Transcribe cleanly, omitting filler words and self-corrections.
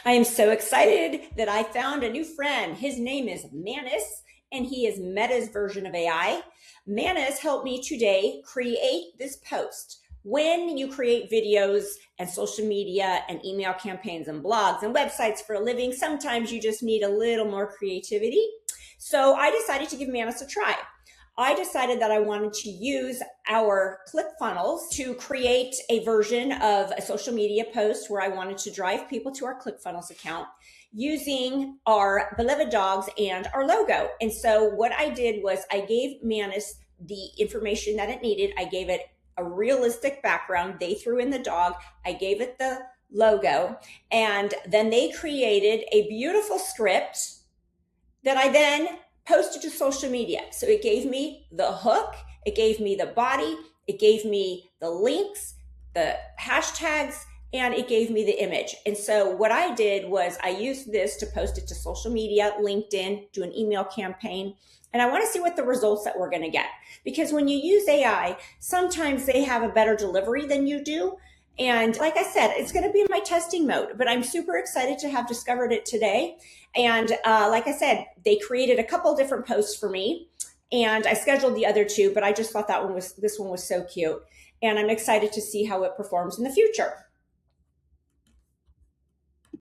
I am so excited that I found a new friend. His name is Manus, and he is Meta's version of AI. Manus helped me today create this post. When you create videos and social media and email campaigns and blogs and websites for a living, sometimes you just need a little more creativity. So I decided to give Manus a try. I decided that I wanted to use our ClickFunnels to create a version of a social media post where I wanted to drive people to our ClickFunnels account using our beloved dogs and our logo. And so what I did was I gave Manus the information that it needed. I gave it a realistic background. They threw in the dog. I gave it the logo. And then they created a beautiful script that I then posted to social media. So it gave me the hook, it gave me the body, it gave me the links, the hashtags, and it gave me the image. And so what I did was I used this to post it to social media, LinkedIn, do an email campaign. And I want to see what the results that we're going to get. Because when you use AI, sometimes they have a better delivery than you do. And like I said, it's going to be in my testing mode, but I'm super excited to have discovered it today. And like I said, they created a couple different posts for me, and I scheduled the other two, but I just thought this one was so cute. And I'm excited to see how it performs in the future.